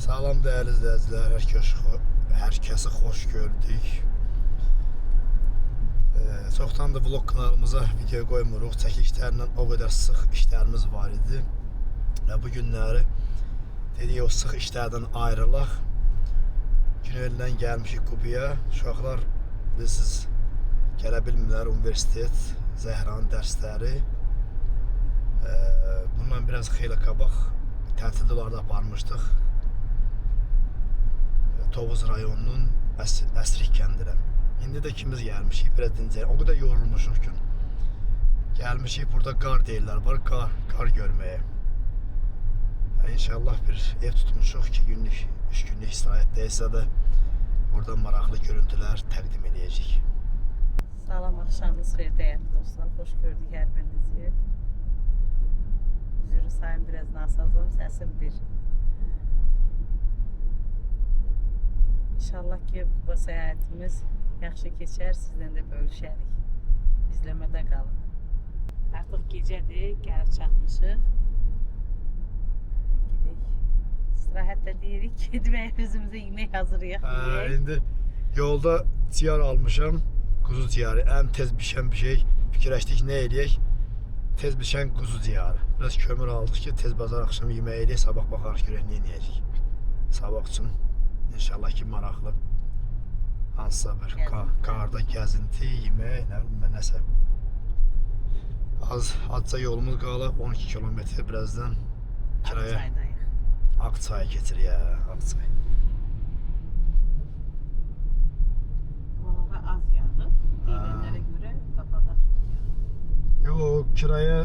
Salam değerli izləyicilər, hər kəsi xoş gördük. Çoxdandır vlog kanalımıza video qoymuruq. Çəkilişlərlə o qədər sıx işlərimiz var idi. Və bu günləri dedik o sıx işlərdən ayrılaq. Güneldən gəlmişik Qubiyə. Uşaqlar bilsiz gələ bilmirlər, universitet, Zəhranın dərsləri. Bundan biraz xeyli qabaq tətildə aparmışdıq. Tovuz rayonunun Əsrik kəndinə. İndi də ikimiz gəlmişik, biraz dincəlik. O qədər yorulmuşuq gün. Gəlmişik, burada qar deyirlər, var qar görməyə. İnşallah bir ev tutmuşuq, 2 günlük, 3 günlük istirahətdəysə də burada maraqlı görüntülər təqdim edəcəyik. Salam, axşamınız xeyir dəyərli dostlar. Xoş gördük hər birinizi. Üzürü sayın biraz nasazım, səsim bir. İnşallah ki Quba səyahətimiz yaxşı keçər, sizdən də bölüşərik. İzləmədə qalın. Artıq gecədir, gəlib çatmışıq. Gedək. İstirahətdə deyirik, gedib özümüzə yemək hazırlayaq. İndi yolda ciyar almışam, quzu ciyarı. Ən tez bişən bir şey. Fikirləşdik, nə eləyək? Tez bişən quzu ciyarı. Biraz kömür aldıq ki, tez bazar axşam yemək eləyək, sabah baxarıq görək nə eləyəcək. Sabah üçün İnşallah ki maraqlı hansısa bir qarda gəzinti, yemək, nə bilim nəsə. Azca yolumuz qalıb 12 kilometr birazdan kiraya Ağçaya keçir ya, Ağçay. Hava az yağıb, deyilənlərə görə qapağa çox yağıb. Yox, kiraya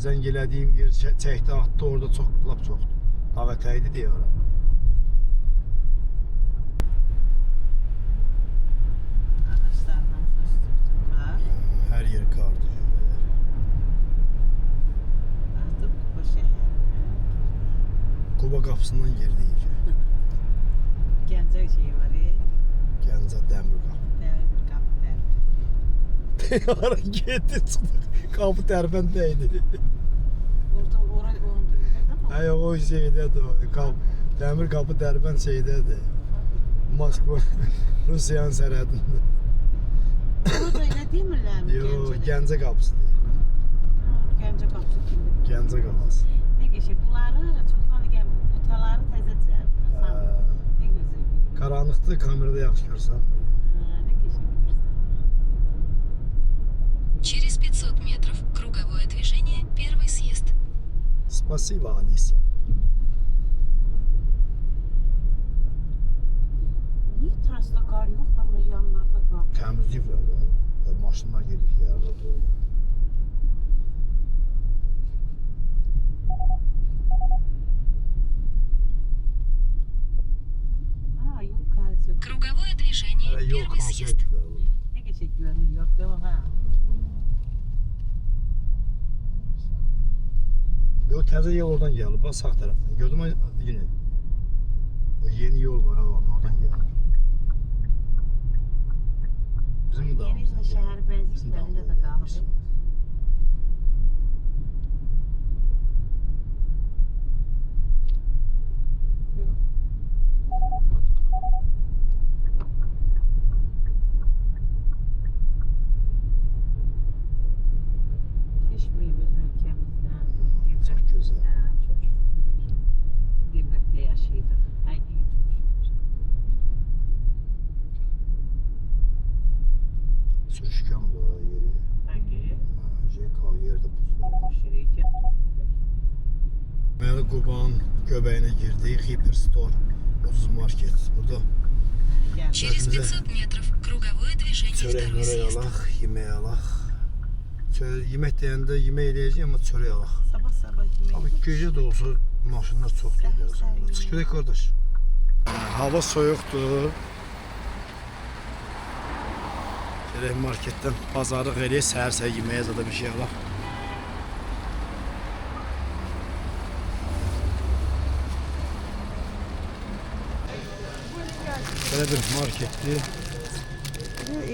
zəng elədiyim yer çəkdi, atdı, orada çox, lap çoxdur. Dağ ətəyidir deyə ora. Her yer kardı. Artıq Quba şəhərinə Quba qapısından girdik. Gəncə şeyi var, Gəncə dəmir qapı. Dəmir qapı. Ara getdi çıxdıq. Qapı tərpəndəydi. Orada onu deyirlər, Hə, o şeydədir. Dəmir qapı tərpənd şeydədir. Moskva, Rusiyanın sərhədində. Burada elə demirlərmi? Yox, Gəncə qapısı deyirlər. Gəncə qapısı kimi. Gəncə qapısı. Nə qəşəng, bunları çoxdan gəlmir, butaları təzə düzəltmişlər. Nə gözəl. Qaranlıqda kamerada yaxşı görsən. Nə qəşəng görsən. Через 500 метров круговое движение, первый съезд. Spasiba Alisa. Niyə trasda qar yox, amma yanlarda qar? Təmizləyiblər də. Maşınlar gedir yerdə. Ha, yol karısı. Круговое движение, Yol первый съезд. konsertlər. Nə qəşəng görünür, yox değil mi? Ha. Yox, təzə yol oradan gəlir. Bax, sağ tərəfdən. Gördün mü yine? O yeni yol var orada, oradan gəlir. Bizim dağımızda. Yeni şəhər bəziklərində də qalır. Keçməyib öz ölkəmizdən, Çok güzel. Çox şükür. Devlətdə yaşayırıq. Həqiqi çox şükür. Sürüşkən bu yeri. Həqiqi. JK yerde buz var. Şirkət. Deməli, Qubanın göbəyinə girdik. Hyperstore, ucuz market. Burada Через 500 метров круговое движение, çörək второй mörək съезд. alaq, yemək alaq. Yemək deyəndə yemək eləyəcək, amma çörək alaq. Sabah yemək. Abi gecə də olsa maşınlar çox gedir. Çıx görək qardaş. Hava soyuqdur. Gələk marketdən bazarlıq eləyək, səhər-səhər yeməyə zada bir şey alaq. Belə bir marketdir.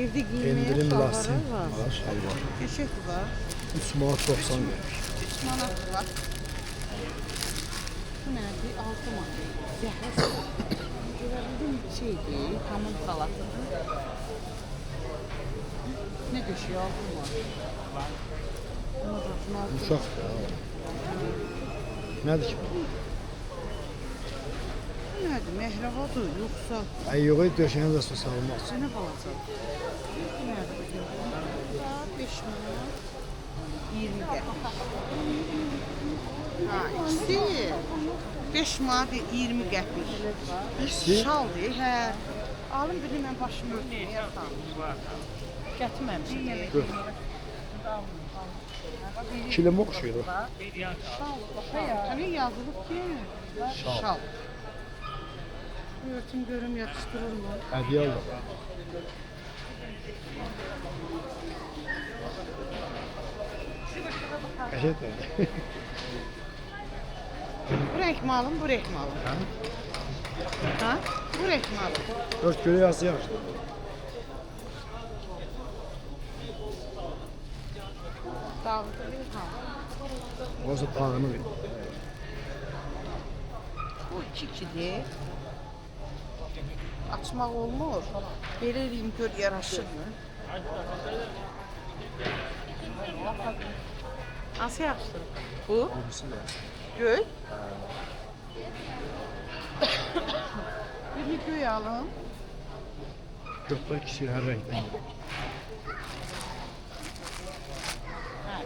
Evdə Endirim lastik var, şal var. Qəşəng var. 3 manat 90 qəpik. 3 manat var. Bu nədir? 6 manat. Zəhra görəbildim şeydir, hamın xalatıdır. Ne düşüyor? 6 manat. Buna baxın 6 manat. Uşaq da. Nədir ki? Nədir? Məhrabadır, yoxsa Ay yox, döşəyən də su salmaz. sənə qalacaq. Nədir? 5 manat. 20 qəpik. Ha, ikisi 5 manat 20 qəpik. İkisi? Şaldır, hə. Alın birini mən başımı örtməyəm, yatam. Gətirməmişəm. Gör. Kilim oxşuyur. Şal, hani yazılıb ki, Şal. şal. Örtüm görüm yakıştırır mı? Hədiyyə aldım. Qəşəngdir. Bu renk mi alın, bu renk mi alın? Ha? Ha? Bu renk mi alın? Dört göre yazı yaxşı. Dağlıdır, ha. Olsa tağını ver. Bu 2-2'dir. Açmaq olmur. Belə eləyim gör yaraşır mı? Nasıl yaxşıdır? Bu? Birisi de. Göy. Birini göy alın. Gökler kişi her renkten. Ha,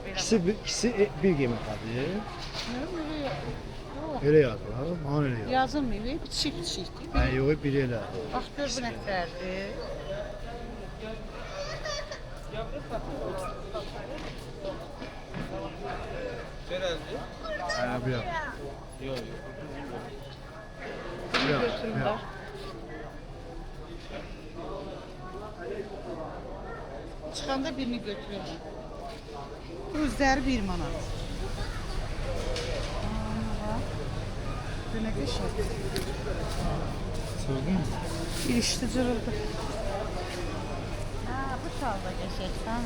belə. İkisi bir qiymət adı. Yox, Öyle yazırlar. Bana öyle yazır. yazılmıyor. Biçik-biçikdir. Ay yox, biri elə. Bax gör bu nətərdir. Ha, bir yaz. Bunu Yok, götürün yok. bax. Çıxanda birini götürün. Özləri 1 manat. Bu nə qəşəng. Sordun mu? Bir işdə cırıldı. Ha, bu şal da qəşəng, tamam.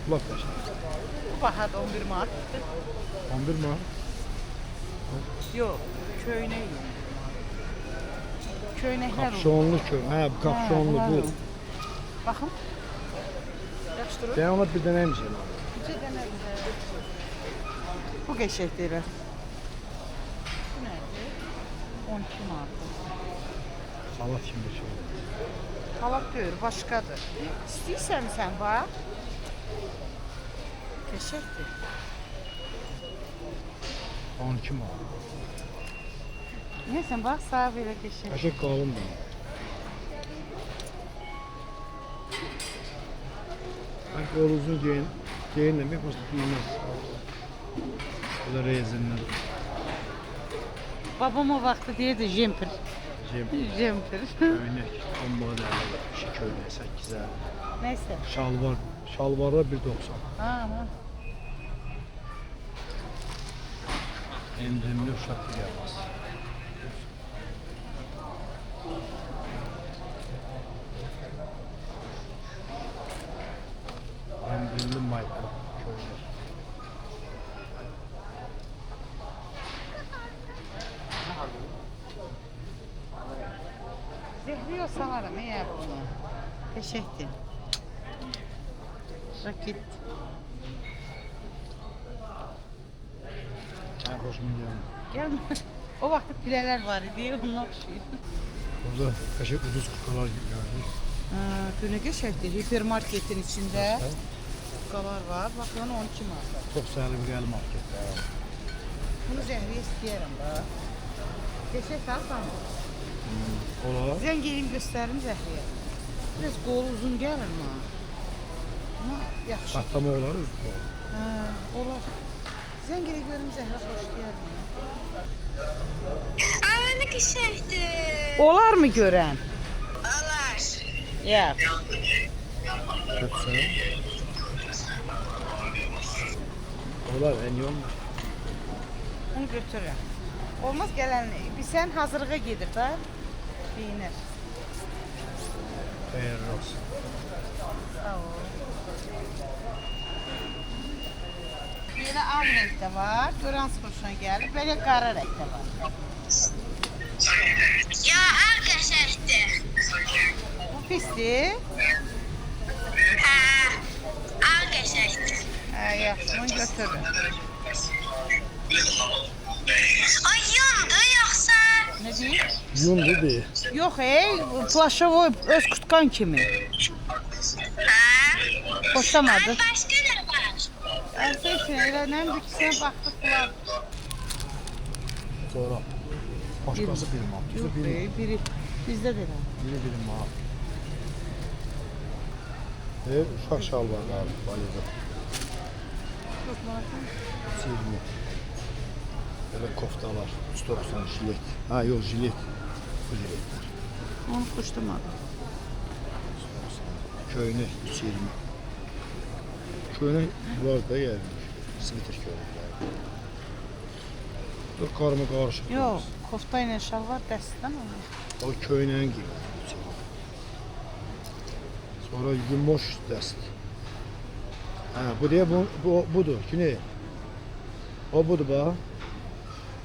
Bak başa. Bu bahadır 11 manat. 11 mi? Yox, köynək. Köynəklər olur. Kapşonlu köy. Ha, bu kapşonlu Ha, bu. bunlar. Baxın. Yaxşıdır. Ben ona bir deneyim şey. Necə dənə bizə? Bu qəşəngdir elə. Bu nədir? 12 manat. Salat kimi bir şey. Xalat deyil, başqadır. İstəyirsən sən bax. Qəşəngdir. 12 mi? Nəyəsən bax, sağ belə qəşəng. Kaşık kalın da. Bak o uzun giyin demek başta giymez. Bu da rezinler. Babam o vaxtı deyirdi jemper. Jemper. Köynek. Bomba da bir şey köynek 8'e. Nəysə. Şalvarda 1.90. Ha, ha. Endimli uşak gelmez. Endimli mayka. Köynek. Zehriyor sanırım ya bunu. Qəşəngdir. Raket. En hoşuma geldi. Gəlmə. O vaxtı pilələr var idi, onlar oxşuyur. Burada kaşık ucuz kukalar gibi gördük. Bu nə qəşəngdir. Hipermarketin içində kukalar var. Bax, onu 12 manat. Çok sayılı bir el market. Bunu Zəhriyə istəyərəm bax. Qəşəng alsan. Ola. Zəng eləyim göstərim Zəhriyə. Biraz qolu uzun gəlir mənə. Amma yaxşı. Patlama olar mı? Hə, olar. Zəng elə görüm Zəhra xoşlayarım. Aa, ne qəşəngdir. Olar mı görən? Olar. Ya. Çok sayılı. Olar en iyi olmaz. Onu götürürəm. Olmaz gələn. Sən hazırlığa gedir də. Geyinir. Hayırlı olsun. Sağ ol. Belə ağ rəngdə var, görən xoşuna gəlir. Belə qara rəngdə var. Ya arkadaşlar. Bu pisdir. Arkadaşlar. Hə, yaxşı, bunu götürürüm. Ay yandı yoksa. Nə deyir? Yun dedi. Yox, plaşovoy öz kutkan kimi. Xoşlamadı. Başka ne var? Əlsə üçün elə nə bilirsən, baxdıq bunlar. Sonra başqası bir mal. Yox, biri bizdə də elə. Bir mal. Uşaq şalvarı abi, balida. Çox maraqlı. 20. Böyle koftalar, 190 jilet. Ha yok jilet. Bu jiletler. Onu xoşlamadı. Köyüne 120. Köyüne var da gelmiş. Sviter köyünler. Bu karma karışık. Yox, kofta ilə şalvar dəstdən olur. O köyüne gibi. Sonra yumuş dest. Ha bu diye budur. Ki ne? O budur bak.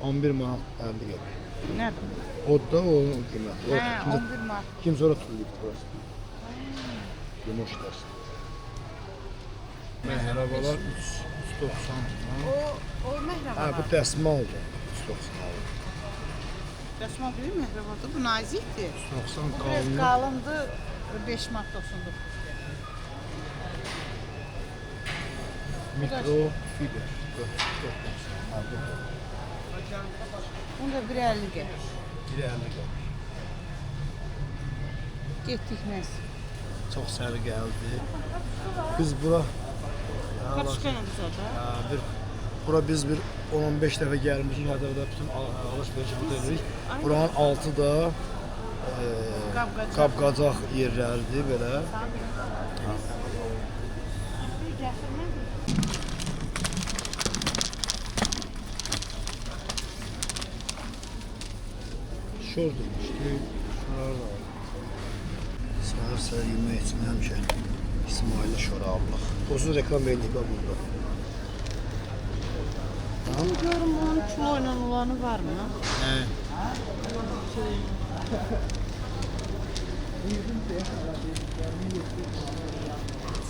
11 manat 50 qəpik. Nədir? O da onun qiyməti. O, Hə, kimsə, 11 manat. kim sonra tutulub burası. Yumuş ders. Məhrabalar 390. O məhrəba. Ha bu dəsmaldır. 390. Dəsmal deyil, məhrəbadır. Bu nazikdir. 390 Bu biraz qalın. qalındır. 5 manat 99. Mikro fiber. 490. Ha bu. Bunda 1.50 gəlir. Bir 50 qəpik. Getdik nəsə. Çox səri gəldi. Biz bura Kaçka nədir da? bura biz bir 10-15 dəfə gəlmişik. Hətta bütün alış-veriş burada edirik. Buranın altı da qab-qacaq yerlərdir belə. Şurada işte şuralarda var. Səhər yemək üçün həmişə İsmail'lə şora alırıq. Bozuz reklam verdik bak burada. Bunu görüm onun kilo ilə olanı var mı? He.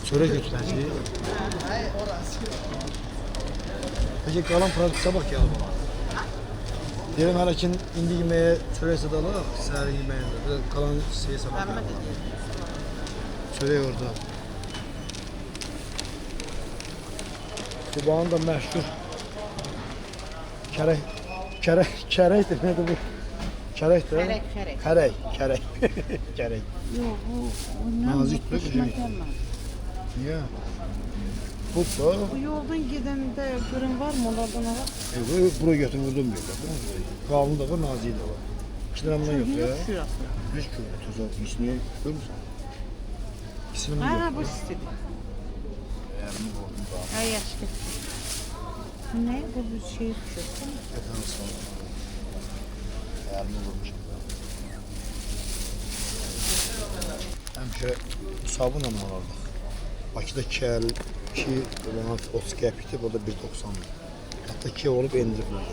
Çörek götürəcəyik. Peki qalan produksiya bax gəl bana. Deyirəm hələ ki indi yeməyə çörək sadalıq, səhər yeməyində. Bir də qalan şeyə sabah gəl bana. Çörək orada. Qubanın da məşhur kərək demədi bu. Kərək də. Kərək. Kərək. Yox, bu Nazik bir hoşuma şey. gəlmədi. Niyə? Bu da. Bu yoldan gedəndə görün var mı onlardan ala? Buraya götürün vurdum bir de. Kalın da var, nazik de var. İki tane bundan yok ya. Hiç kömür, tuz al. İçine görür müsün? İkisini mi Ha, yok? bu istedi. Elimi vurdum daha. Ha, yaxşı getdi. Ne? Bu bir şey düşüyor. Yatan sağ ol. Elimi vurmuşum ben. Həmişə sabunla alırdıq. Bakıda kel 2 manat 30 qəpikdir, burada 1.90. Hətta 2 olub endiriblər.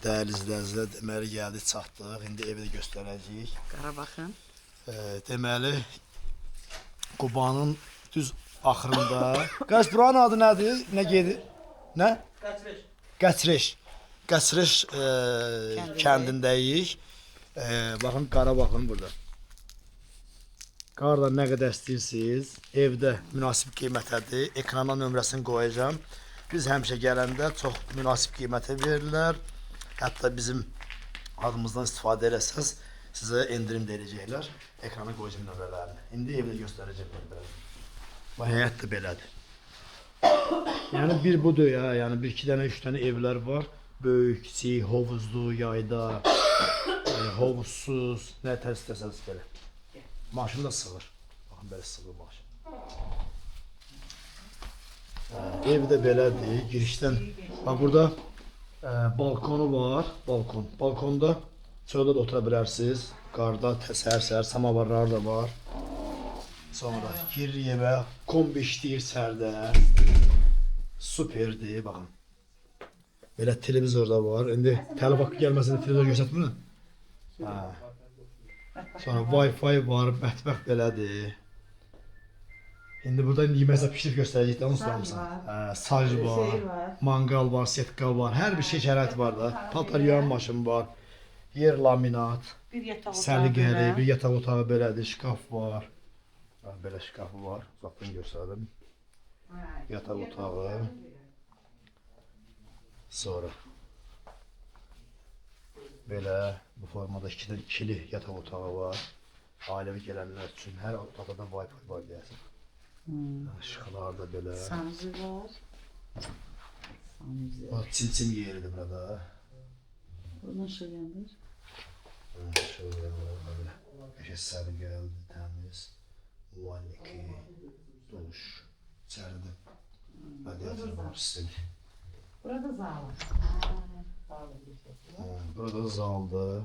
Dəyərli izləyicilər, deməli gəldik, çatdıq. İndi evi də göstərəcəyik. Qarabağın. Deməli Qubanın düz axırında. Qaç buranın adı nədir? Nə gedir? Nə? Qəçreş. Qəçreş kəndindəyik. Baxın qara baxın burada. Qarda nə qədər istəyirsiniz, evdə münasib qiymətədir. Ekrana nömrəsini qoyacağam. Biz həmişə gələndə çox münasib qiymətə verirlər. Hətta bizim adımızdan istifadə eləsəz, sizə endirim də edəcəklər. Ekrana qoyacağım nömrələrini. İndi evdə göstərəcəm nömrələrini. Bu həyət də belədir. Yəni bir budur ya, yəni bir iki dənə, üç dənə evlər var. Böyük, kiçik, hovuzlu, yayda, hovuzsuz, nə tər istəsəniz belə. Maşın da sığır. Baxın belə sığır maşın. Ev də belədir. Girişdən bax burada balkonu var, balkon. Balkonda çöldə də otura bilərsiniz. Qarda səhər-səhər samavarlar da var. Sonra gir yemək, kombi işləyir sərdə. Superdir, baxın. Belə televizor da var. İndi tələb haqqı gəlməsə də televizor göstərmir. Sonra Wi-Fi var, mətbəx belədir. İndi burada yeməksə pişirib göstərəcəkdir, onu sormuşsan. Saj var, mangal var, setka var, hər bir şey şərait var da. Paltar yuyan maşın var, yer laminat, Bir yataq otağı səliqəli, belə. bir yataq otağı belədir, şkaf var. Belə şkafı var, uzaqdan göstərdim. Yataq otağı. Sonra belə bu formada ikili yataq otağı var. Ailəvi gələnlər üçün hər otaqda Wi-Fi var deyəsən. Işıqlar da belə. Sanuzu var. Sanuzu. O çim yeridir burada. Buradan şey yandır. Şöyle böyle. Eşe sarı geldi, temiz. Mualliki, duş, içeride. Radyatör var üstelik. Burada zal. Burada zaldı.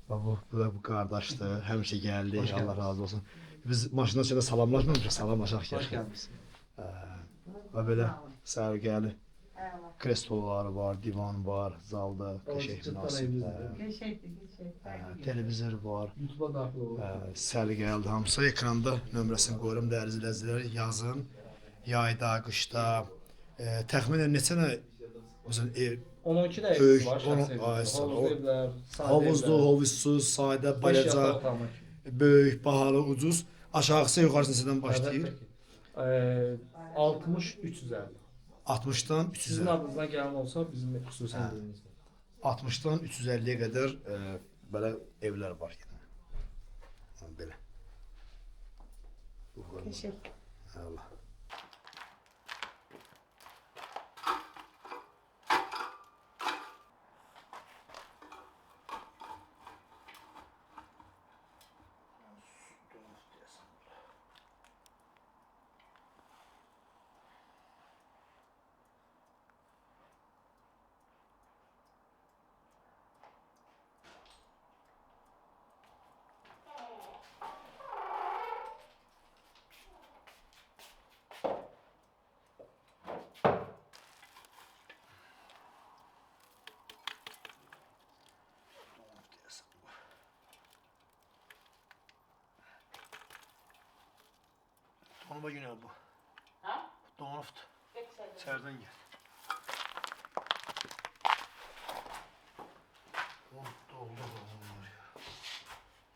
Bu kardeşti. Həmişə gəldi. Allah razı olsun. Biz maşından sonra salamlaşmırıq, salamlaşaq ki. Hoş gelmişsin. Və belə sərgəli krestoları var, divan var, zalda qəşəng münasib. Televizor var. YouTube'a daxil olur. Səliqəlidir hamısı. Ekranda nömrəsini qoyuram dəyərli izləyicilər. Yazın, yayda, qışda. Təxminən neçə nə uzun ev 12 də Böyük, ev var. onun- şəxsi ay, evlər, sağ ol. Havuzlu evlər, sadə havuzlu, evlər, havuzsuz, sadə, beş balaca, yataq otağı. böyük, bahalı, ucuz. Aşağısı yuxarısı neçədən başlayır? Əlbəttə ki. 60 350. 60-dan Sizin 350. adınıza gələn olsa bizim xüsusi indirimizdir. 60-dan 350-yə qədər belə evlər var yəni. Belə. Bu formada. Teşekkür. Allah. Donuma günü bu. Ha? Donuft. İçeriden gel. Doldu bunlar ya.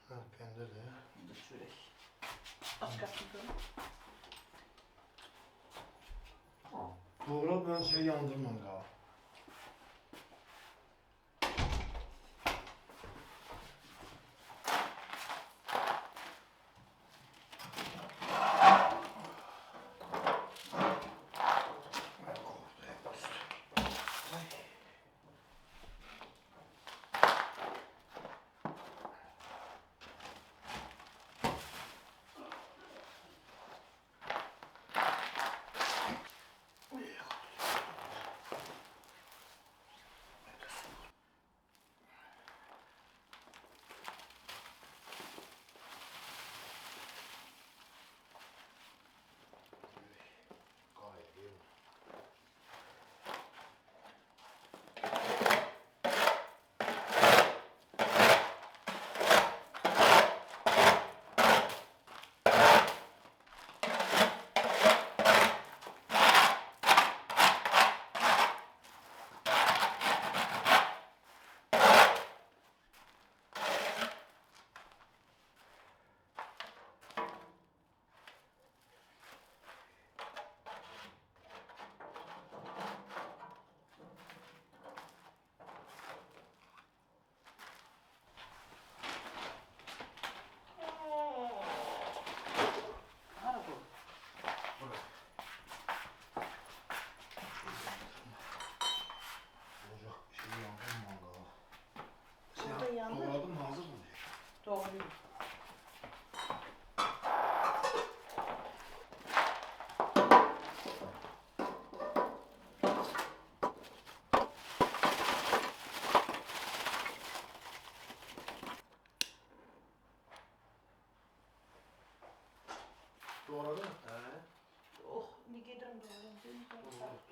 Ha, peynir de. Aç kapıyı. Doğru ben şey yandırmam galiba. Doğradım mı hazır mı diye. Doğru.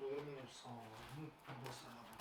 Doğru sağ olun. Bu sağ olun.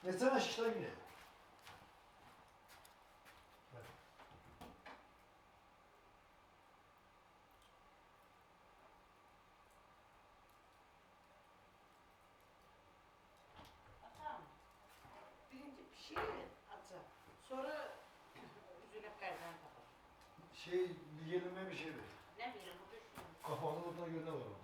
Ne sen aşkına yine? Birinci pişirin atı. Sonra üzüle kaydan tapar. Şey, bir yenilme bir şey ver. Ne bileyim bu düşün. Kafanda da göre ne var orada?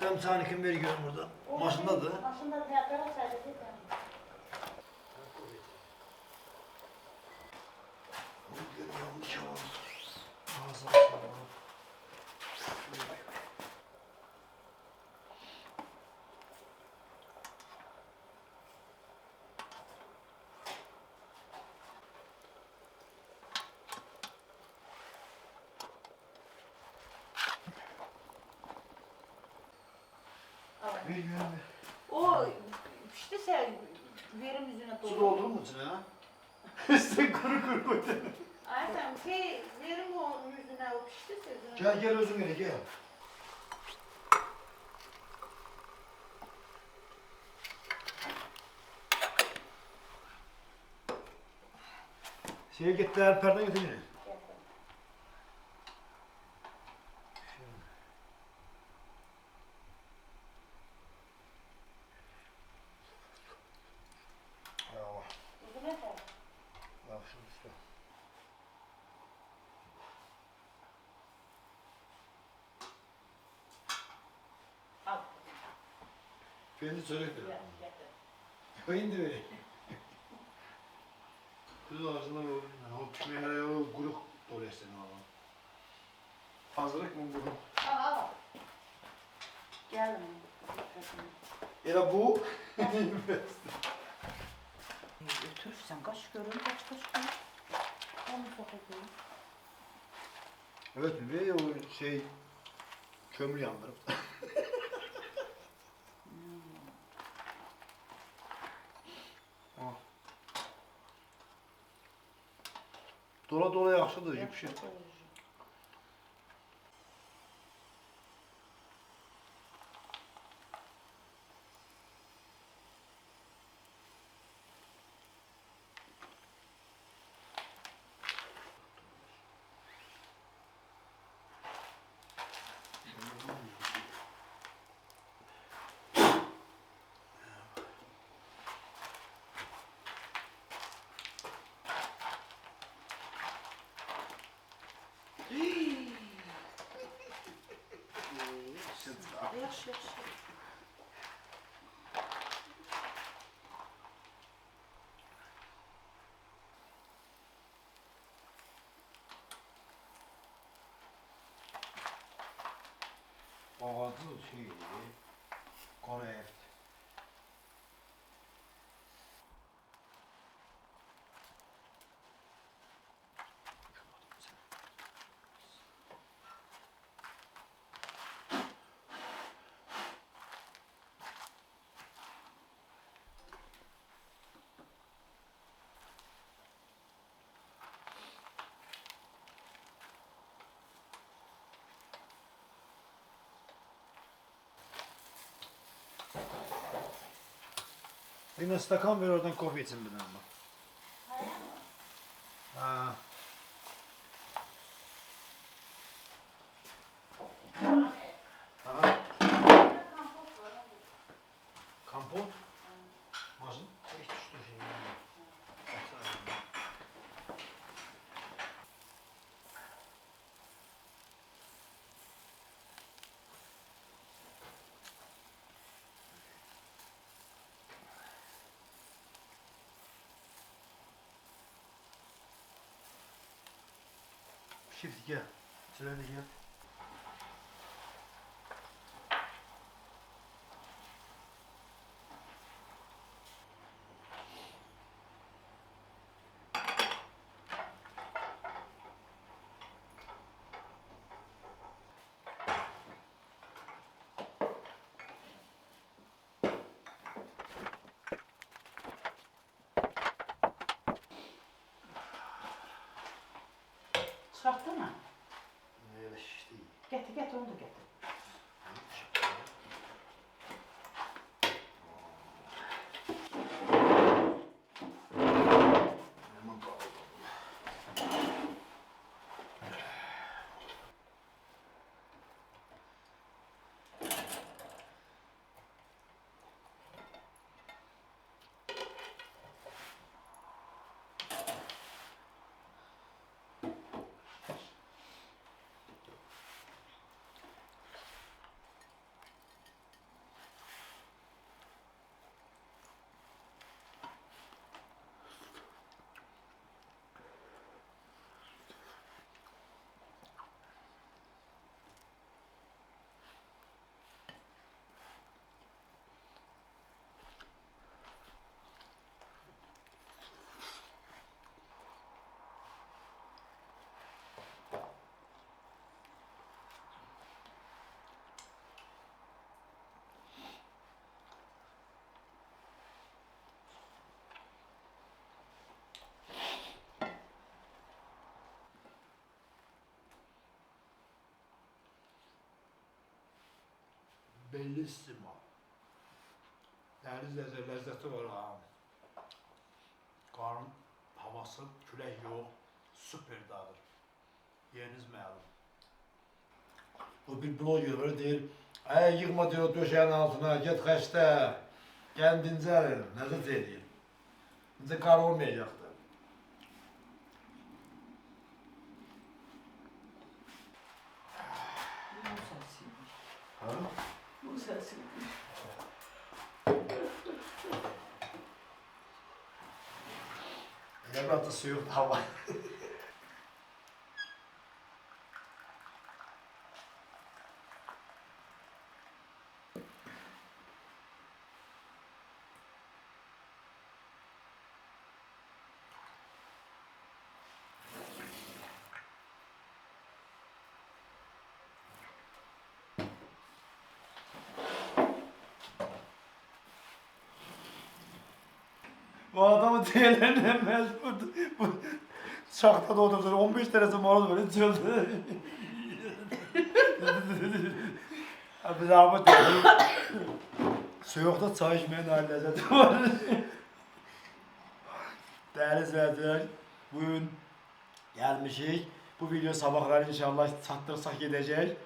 Tam sani kim veriyor burada? Maşındadır. Maşında tiyatro sadece. Yanlış oldu. Ağzına sağlık. Bilmiyorum. O işte sen verim yüzüne Su doğru. doldurur mu içine ha? Sen kuru kuru koydun. Ayten şey verim o yüzüne o pişti sözüne. Gel gel özüm hele gel. Şeye gittiler, perden getirin. Ya, Yüzüne de. bak şunu işte. Al. Kendi söyledi. Gel, getir. Kayın da öyle. Kız ağzından o pişmeye her o kuru oluyor senin oğlan. Hazırlık mı bunu? Al al. Gelin. Ya bu. Götür sen kaç görün kaç görün. Onu sokakayım. Evet mi? O şey kömür yandırıp. Dola dola yaxşıdır, yükşür. Yaş yaş. Ağzı şey, kara eft. Bir stakan ver oradan kofi için bir ama. Ha. Aha. Kampot. Mazın. Hiç düştü şey. Shift gel. Söyle gel. Çıkarttın mı? Evet işte. Getir getir onu da getir. Bellissimo. Dəniz ləzzəti var ha. Qarın havası, külək yox, super dadır. Yeriniz məlum. Bu bir bloger var deyir, yığma diyor döşəyin altına, get xəstə, gəl dincəlir, nəzət edeyim. Necə qar olmayacaqdır. Bu səsiymiş. Ha? Bu səsiymiş. Evlatda su yoxdur, hava. Bu adamı değerlenemez. Bu şahta doğdurdu. 15 derece moroz böyle çöldü. Biz abi soğukta çay içmeyen lezzeti var. Değerli izleyiciler, bugün gelmişik. Bu video sabahlar inşallah çatdırsak gidecek.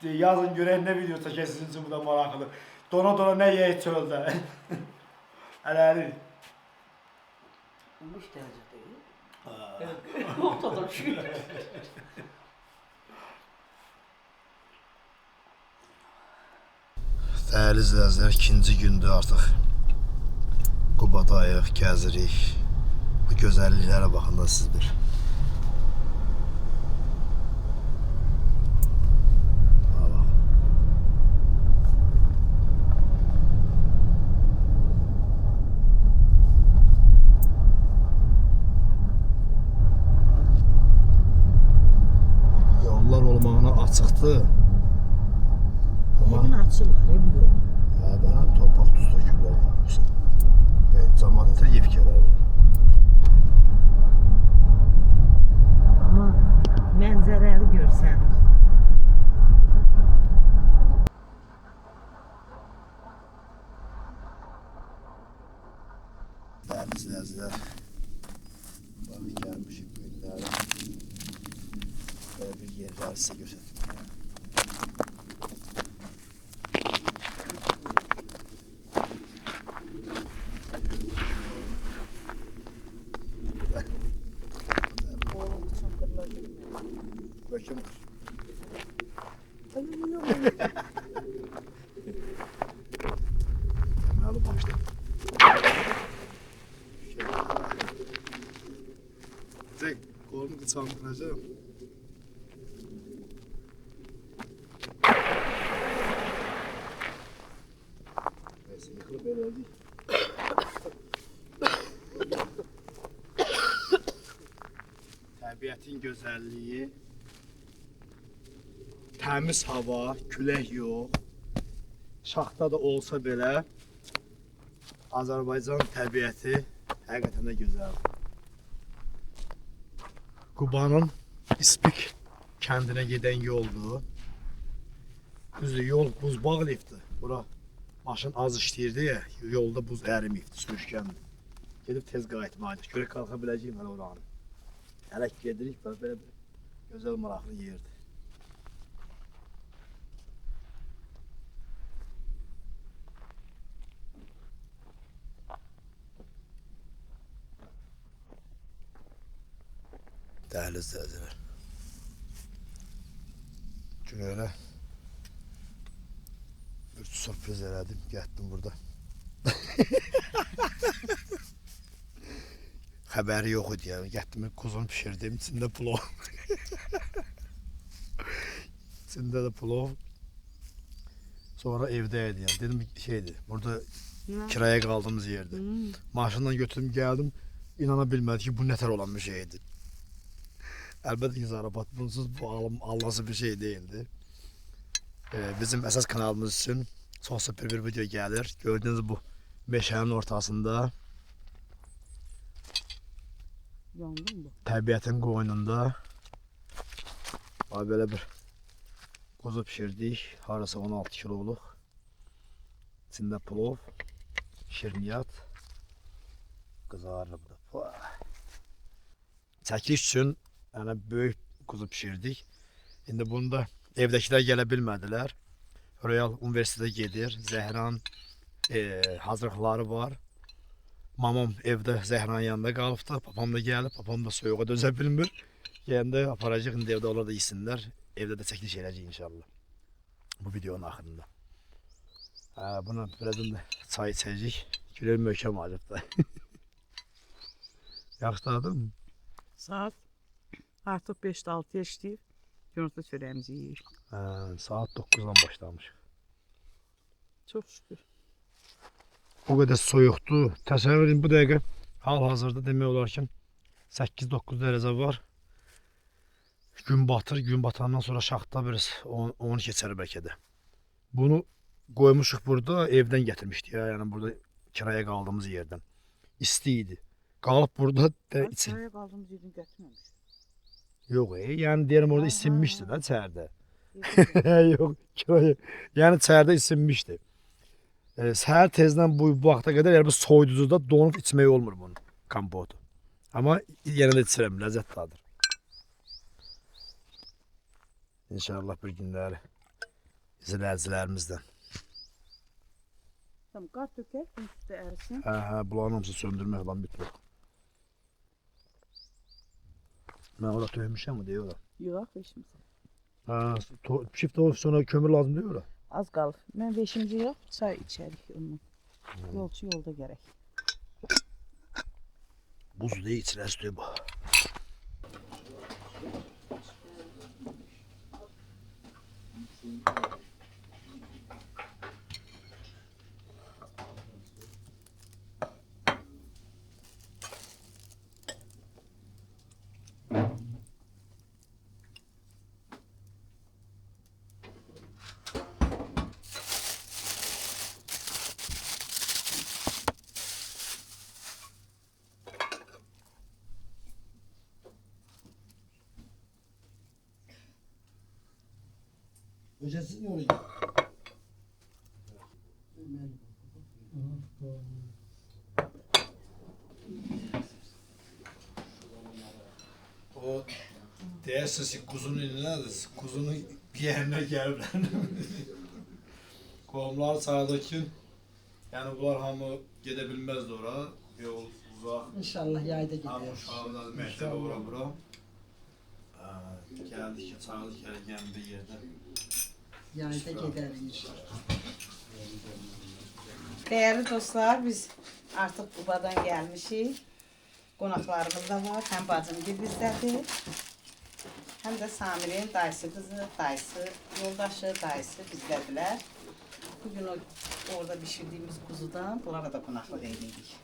Yazın gören ne video çeker sizin için bu da meraklı. Dona dona ne yiyek çölde. Helali. 15 derece değil. Ortada şu. Değerli izləyicilər, ikinci gündür artıq Qubadayıq, gəzirik. Bu gözəlliklərə baxın da siz bir. Buna bax. Yollar olmağına açıqdır. Bugün açırlar hep yol. Ya bana torpaq tuz dökürlər yoksa. Ben cəmaətə yefkələr var. Ama mənzərəli görsən. Değerli izləyicilər, bax gəlmişik bu günlərə. Böyle bir yerləri sizə göstərdim. Bakın. Temeli başla. Tek kolumu kısaltacağım. Neyse yıkılıp öyle değil. Təbiətin gözəlliyi, təmiz hava, külək yox, şaxta da olsa belə Azərbaycan təbiəti həqiqətən də gözəldir. Qubanın İspik kəndinə gedən yoldur. Düzdür, yol buzbağ lifti. Bura maşın az işləyirdi ya, yolda buz ərimiyibdi, sürüşkəndir. Gedib tez qayıtmaydı. Görək qalxa biləcəyim hələ oranı. Hələ gedirik, belə bir gözəl maraqlı yerdir. Değerli izleyiciler. Cüneyt'e bir sürpriz elədim, getdim burada. Xəbəri yox idi yəni. Getdim kuzunu pişirdim, içində plov. İçində də plov. Sonra evdəydi yəni. Dedim şeydi, burada kiraya qaldığımız yerdə. Maşınla götürdüm, gəldim. İnana bilmədi ki, bu nətər olan bir şeydi. Əlbəttə ki, zarabat bunsuz bu alınası bir şey değildi. Bizim əsas kanalımız üçün çox super bir video gəlir. Gördüğünüz bu meşənin ortasında. Yandın mı? Təbiətin qoynunda. Böyle bir kuzu pişirdik. Harası 16 kiloluk. İçində plov, şirniyyat, qızarır bu da. Çəkiliş üçün yəni böyük kuzu pişirdik. İndi bunu da evdəkilər gələ bilmədilər. Royal Universitetə gedir. Zəhran hazırlıqları var. Mamam evdə Zəhranın yanında qalıbdı. Papam da gəlib. Papam da soyuğa dözə bilmir. Gəndə aparacaq. İndi evdə onlar da yesinlər. Evdə də çəkiliş eləyəcək inşallah. Bu videonun axırında. Buna birazdan da çay içəcək. Gülər möhkəm acıb da. Yaxşı dadın? Saat artıq 5-6 işləyir. Yumurta çörəyimizi yeyirik. Saat 9'dan başlamış. Çox şükür. O qədər soyuqdur. Təsəvvür edin bu dəqiqə hal-hazırda demək olar ki 8-9 dərəcə var. Gün batır, gün batandan sonra şaxta biraz 10 keçər bəlkə də. Bunu qoymuşuq burada, evdən gətirmişdik ya, yəni burada kiraya qaldığımız yerdən. İsti idi. Qalıb burada da içi. Çaya qaldığımız yerdən götürməmiş. Yox, yəni deyirəm orada isinmişdi də içəridə. Yox, kiraya. Yəni içəridə isinmişdi. Səhər tezdən bu vaxta qədər yəni bu soyuducuda donub içmək olmur bunun kompotu. Amma yenə də içirəm, ləzzət dadır. İnşallah bir günləri izləyicilərimizdən. Tamam, qar tökək, üstə ərisin. Bunların hamısı söndürmək lan bitmir. Mən orada töymüşəm mi deyiyorlar. Yox, beşimizə. Çift olsun sonra kömür lazım deyiyorlar. Az qalır. Mən beşimci yox, çay içərik ondan. Yolçu yolda gərək. Buz değil içilir üstü bu. Öcesiz mi oraya? O değersiz kuzunun elinədir. Kuzunun bir yerine gəliblər. Qovumlar sağdakı, yəni bunlar hamı gedə bilməzdi ora. Yol uzaq. İnşallah yayda Hamı gider. uşaqlar məktəbə ora-bura. Gəldik ki, çağırdık gələn bir yerdə. Yayda gider inşallah. Değerli dostlar, biz artık Qubadan gelmişik. Qonaqlarımız da var. Hem bacım bir bizdədir. Hem de Samirin dayısı kızı, dayısı, yoldaşı, dayısı bizdədirlər. Bugün orada pişirdiğimiz kuzudan bunlara da qonaqlıq edirik.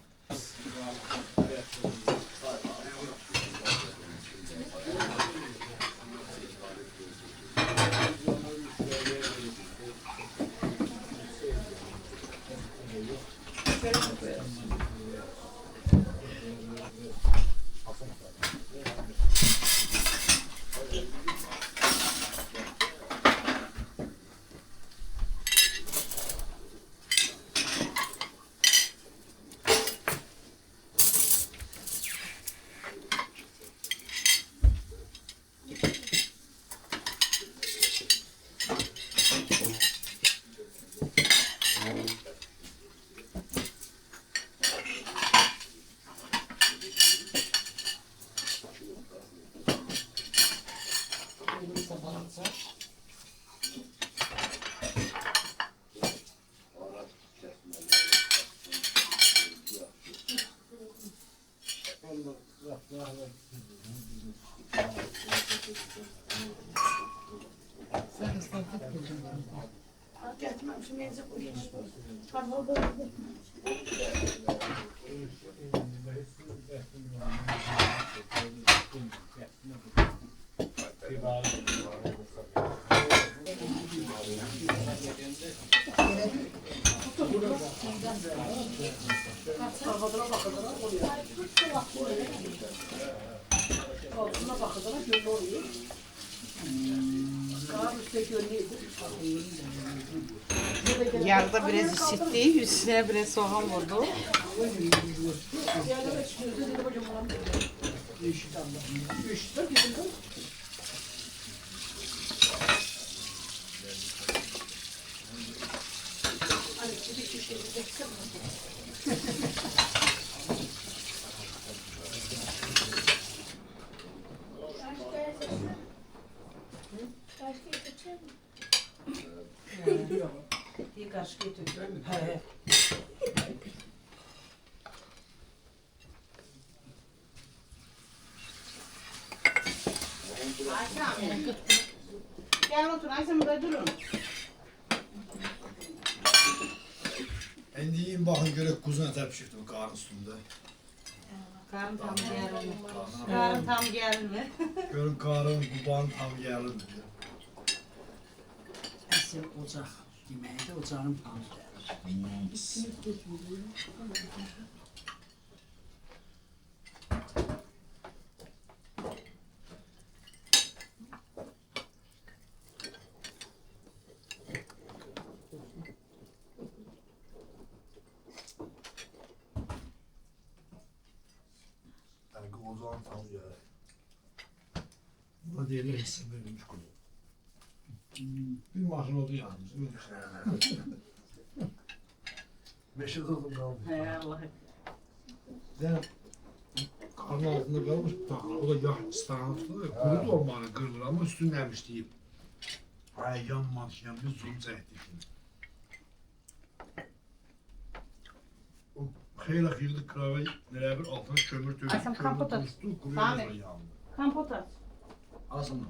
Yarıda biraz işittik, üstüne biraz soğan vurdu. Bir kaşık getir. He. Gel otur Ayşem burada durun. En diyeyim bakın göre kuzuna tepşirdi bu karın üstünde. Karın tam geldi. Karın tam geldi. Görün karın kuban tam geldi diyor. Asıl ocak. Yemeği de ocağın panı. Yani o zaman tam geldi. Buna diyelim hissi verilmiş kulu. Bir mahsul oldu yalnız. Öyle bir şey. Meşe oldum kalmış. He Allah. Yani karnın altında kalmış bir tane. O da yağ ıstahını tutuyor. Kuru da olmalı kırılır ama üstündenmiş diyeyim. Ay yanmamış yan bir zulüm çektik şimdi. O xeyla girdik kravayı nereye bir altına kömür töküp Ay, sen kampot at. kuruyor Sami. da yandı. Kampot at. Aslında.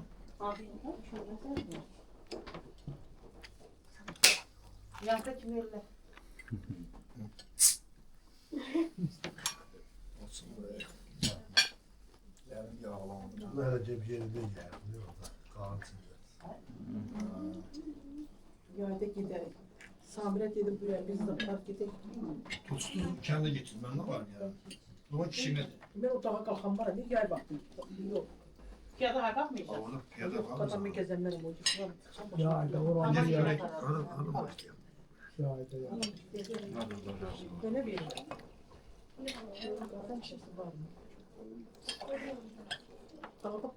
Yanka kim öyle? Olsun be. Yani yağlamadım. Nerede bir yerinde geldi orada. Karantinde. Yayda gider. Samret edip buraya biz de park edelim. Tutstu kendi getirmen ne var ya? Ama kişine Ben otağa kalkan var bir yay baktım. Yok. Piyada hay bakmayacak. orada piyade Yok. kalmaz. Kadın bir gezenlerim olacak. Ya da oran Ama Ne yine gerek? kadar. Hanım başlıyor. ya da ya. Ben ne bileyim. Kadın şeysi var mı? Tağa bak.